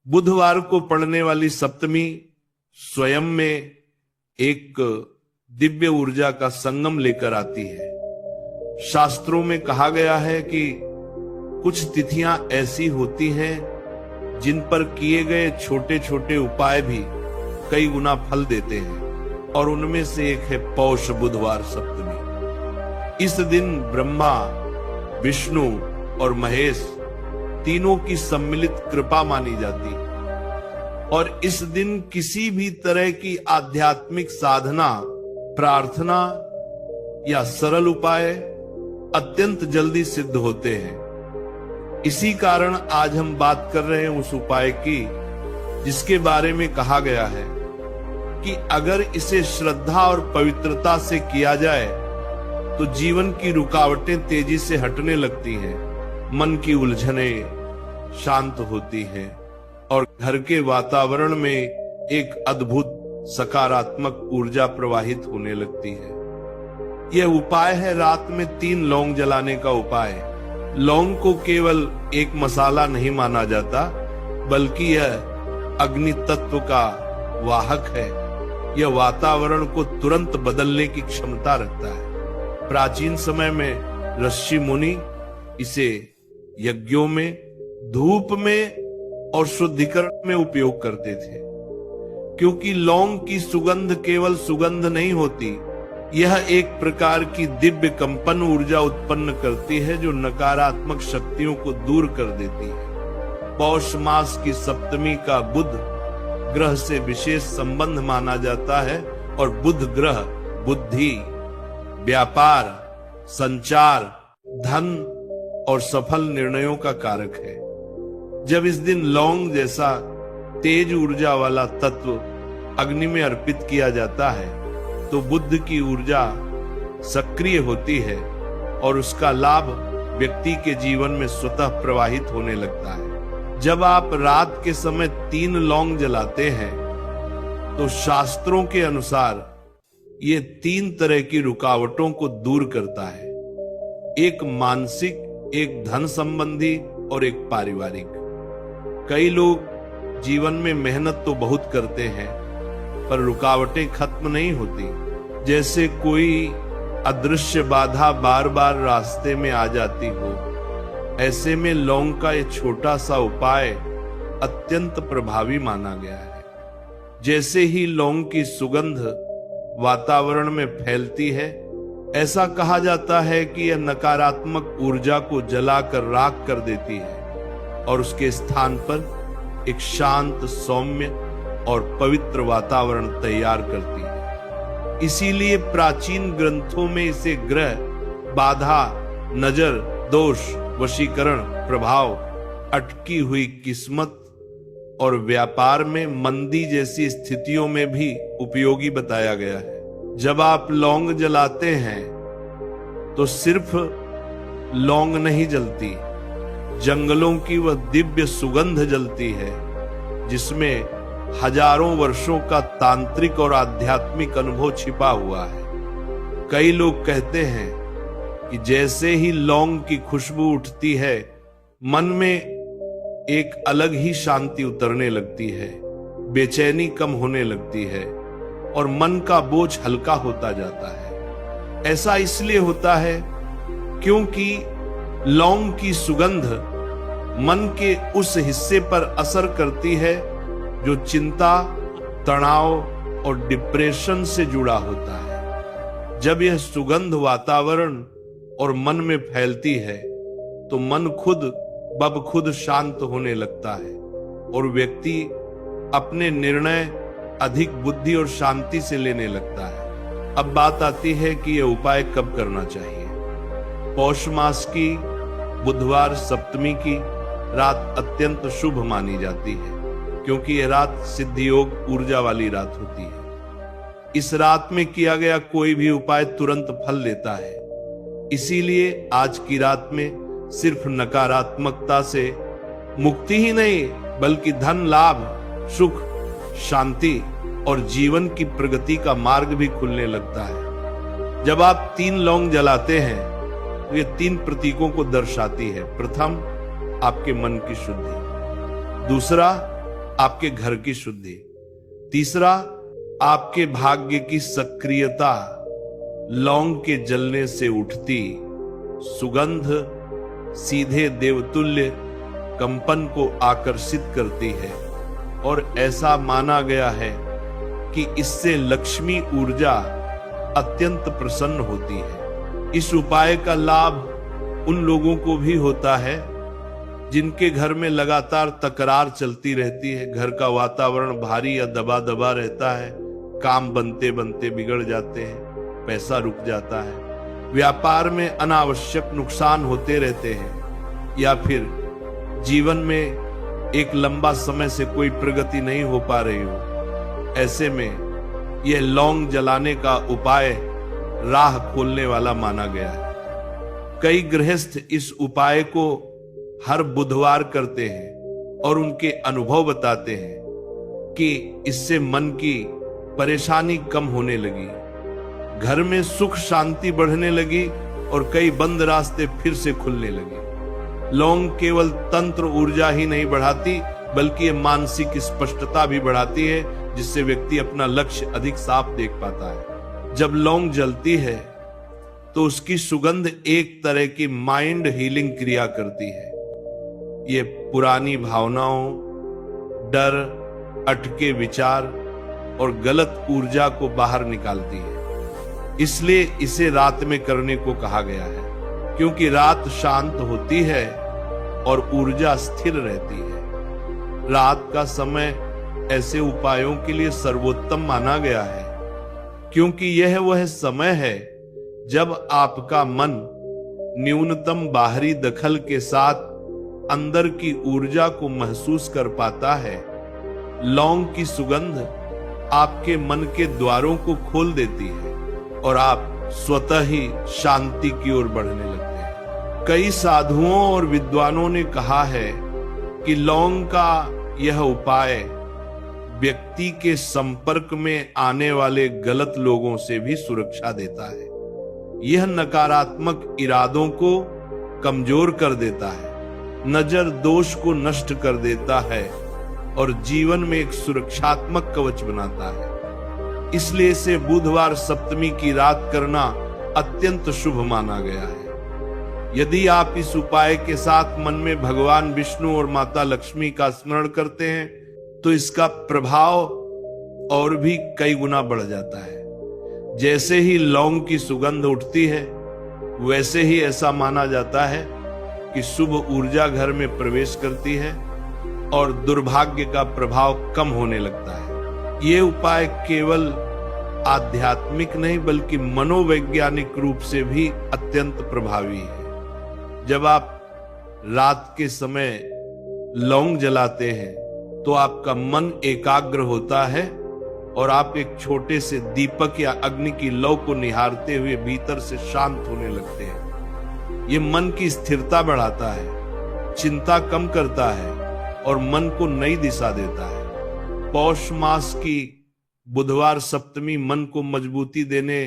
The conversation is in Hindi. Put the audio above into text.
बुधवार को पड़ने वाली सप्तमी स्वयं में एक दिव्य ऊर्जा का संगम लेकर आती है। शास्त्रों में कहा गया है कि कुछ तिथियां ऐसी होती हैं जिन पर किए गए छोटे छोटे उपाय भी कई गुना फल देते हैं, और उनमें से एक है पौष बुधवार सप्तमी। इस दिन ब्रह्मा, विष्णु और महेश तीनों की सम्मिलित कृपा मानी जाती है, और इस दिन किसी भी तरह की आध्यात्मिक साधना, प्रार्थना या सरल उपाय अत्यंत जल्दी सिद्ध होते हैं। इसी कारण आज हम बात कर रहे हैं उस उपाय की जिसके बारे में कहा गया है कि अगर इसे श्रद्धा और पवित्रता से किया जाए तो जीवन की रुकावटें तेजी से हटने लगती हैं, मन की उलझनें शांत होती हैं और घर के वातावरण में एक अद्भुत सकारात्मक ऊर्जा प्रवाहित होने लगती है। यह उपाय है रात में 3 लौंग जलाने का उपाय। लौंग को केवल एक मसाला नहीं माना जाता, बल्कि यह अग्नि तत्व का वाहक है। यह वातावरण को तुरंत बदलने की क्षमता रखता है। प्राचीन समय में ऋषि मुनि इसे यज्ञों में, धूप में और शुद्धिकरण में उपयोग करते थे, क्योंकि लौंग की सुगंध केवल सुगंध नहीं होती, यह एक प्रकार की दिव्य कंपन ऊर्जा उत्पन्न करती है जो नकारात्मक शक्तियों को दूर कर देती है। पौष मास की सप्तमी का बुध ग्रह से विशेष संबंध माना जाता है, और बुध ग्रह बुद्धि, व्यापार, संचार, धन और सफल निर्णयों का कारक है। जब इस दिन लौंग जैसा तेज ऊर्जा वाला तत्व अग्नि में अर्पित किया जाता है तो बुद्ध की ऊर्जा सक्रिय होती है और उसका लाभ व्यक्ति के जीवन में स्वतः प्रवाहित होने लगता है। जब आप रात के समय 3 लौंग जलाते हैं तो शास्त्रों के अनुसार ये 3 तरह की रुकावटों को दूर करता है, एक मानसिक, एक धन संबंधी और एक पारिवारिक। कई लोग जीवन में मेहनत तो बहुत करते हैं पर रुकावटें खत्म नहीं होती, जैसे कोई अदृश्य बाधा बार बार रास्ते में आ जाती हो। ऐसे में लौंग का ये छोटा सा उपाय अत्यंत प्रभावी माना गया है। जैसे ही लौंग की सुगंध वातावरण में फैलती है, ऐसा कहा जाता है कि यह नकारात्मक ऊर्जा को जलाकर राख कर देती है और उसके स्थान पर एक शांत, सौम्य और पवित्र वातावरण तैयार करती है। इसीलिए प्राचीन ग्रंथों में इसे ग्रह बाधा, नजर, दोष, वशीकरण, प्रभाव, अटकी हुई किस्मत और व्यापार में मंदी जैसी स्थितियों में भी उपयोगी बताया गया है। जब आप लौंग जलाते हैं तो सिर्फ लौंग नहीं जलती, जंगलों की वह दिव्य सुगंध जलती है जिसमें हजारों वर्षों का तांत्रिक और आध्यात्मिक अनुभव छिपा हुआ है। कई लोग कहते हैं कि जैसे ही लौंग की खुशबू उठती है, मन में एक अलग ही शांति उतरने लगती है, बेचैनी कम होने लगती है और मन का बोझ हल्का होता जाता है। ऐसा इसलिए होता है क्योंकि लौंग की सुगंध मन के उस हिस्से पर असर करती है जो चिंता, तनाव और डिप्रेशन से जुड़ा होता है। जब यह सुगंध वातावरण और मन में फैलती है तो मन खुद ब खुद शांत होने लगता है और व्यक्ति अपने निर्णय अधिक बुद्धि और शांति से लेने लगता है। अब बात आती है कि यह उपाय कब करना चाहिए। पौष मास की बुधवार सप्तमी की रात अत्यंत शुभ मानी जाती है, क्योंकि यह रात सिद्धि योग ऊर्जा वाली रात होती है। इस रात में किया गया कोई भी उपाय तुरंत फल देता है। इसीलिए आज की रात में सिर्फ नकारात्मकता से मुक्ति ही नहीं, बल्कि धन लाभ, सुख, शांति और जीवन की प्रगति का मार्ग भी खुलने लगता है। जब आप 3 लौंग जलाते हैं तो ये 3 प्रतीकों को दर्शाती है। प्रथम, आपके मन की शुद्धि। दूसरा, आपके घर की शुद्धि। तीसरा, आपके भाग्य की सक्रियता लौंग के जलने से उठती सुगंध सीधे देवतुल्य कंपन को आकर्षित करती है और ऐसा माना गया है कि इससे लक्ष्मी ऊर्जा अत्यंत प्रसन्न होती है। इस उपाय का लाभ उन लोगों को भी होता है जिनके घर में लगातार तकरार चलती रहती है, घर का वातावरण भारी या दबा दबा रहता है, काम बनते बनते बिगड़ जाते हैं, पैसा रुक जाता है, व्यापार में अनावश्यक नुकसान होते रहते हैं, या फिर जीवन में एक लंबा समय से कोई प्रगति नहीं हो पा रही हो। ऐसे में यह लौंग जलाने का उपाय राह खोलने वाला माना गया है। कई गृहस्थ इस उपाय को हर बुधवार करते हैं और उनके अनुभव बताते हैं कि इससे मन की परेशानी कम होने लगी, घर में सुख शांति बढ़ने लगी और कई बंद रास्ते फिर से खुलने लगे। लौंग केवल तंत्र ऊर्जा ही नहीं बढ़ाती बल्कि ये मानसिक स्पष्टता भी बढ़ाती है, जिससे व्यक्ति अपना लक्ष्य अधिक साफ देख पाता है। जब लौंग जलती है तो उसकी सुगंध एक तरह की माइंड हीलिंग क्रिया करती है। ये पुरानी भावनाओं, डर, अटके विचार और गलत ऊर्जा को बाहर निकालती है। इसलिए इसे रात में करने को कहा गया है, क्योंकि रात शांत होती है और ऊर्जा स्थिर रहती है। रात का समय ऐसे उपायों के लिए सर्वोत्तम माना गया है, क्योंकि यह वह समय है जब आपका मन न्यूनतम बाहरी दखल के साथ अंदर की ऊर्जा को महसूस कर पाता है। लौंग की सुगंध आपके मन के द्वारों को खोल देती है और आप स्वतः ही शांति की ओर बढ़ने लगते हैं। कई साधुओं और विद्वानों ने कहा है कि लौंग का यह उपाय व्यक्ति के संपर्क में आने वाले गलत लोगों से भी सुरक्षा देता है। यह नकारात्मक इरादों को कमजोर कर देता है, नजर दोष को नष्ट कर देता है और जीवन में एक सुरक्षात्मक कवच बनाता है। इसलिए इसे बुधवार सप्तमी की रात करना अत्यंत शुभ माना गया है। यदि आप इस उपाय के साथ मन में भगवान विष्णु और माता लक्ष्मी का स्मरण करते हैं तो इसका प्रभाव और भी कई गुना बढ़ जाता है। जैसे ही लौंग की सुगंध उठती है वैसे ही ऐसा माना जाता है कि शुभ ऊर्जा घर में प्रवेश करती है और दुर्भाग्य का प्रभाव कम होने लगता है। ये उपाय केवल आध्यात्मिक नहीं बल्कि मनोवैज्ञानिक रूप से भी अत्यंत प्रभावी है। जब आप रात के समय लौंग जलाते हैं तो आपका मन एकाग्र होता है और आप एक छोटे से दीपक या अग्नि की लौ को निहारते हुए भीतर से शांत होने लगते हैं। ये मन की स्थिरता बढ़ाता है, चिंता कम करता है और मन को नई दिशा देता है। पौष मास की बुधवार सप्तमी मन को मजबूती देने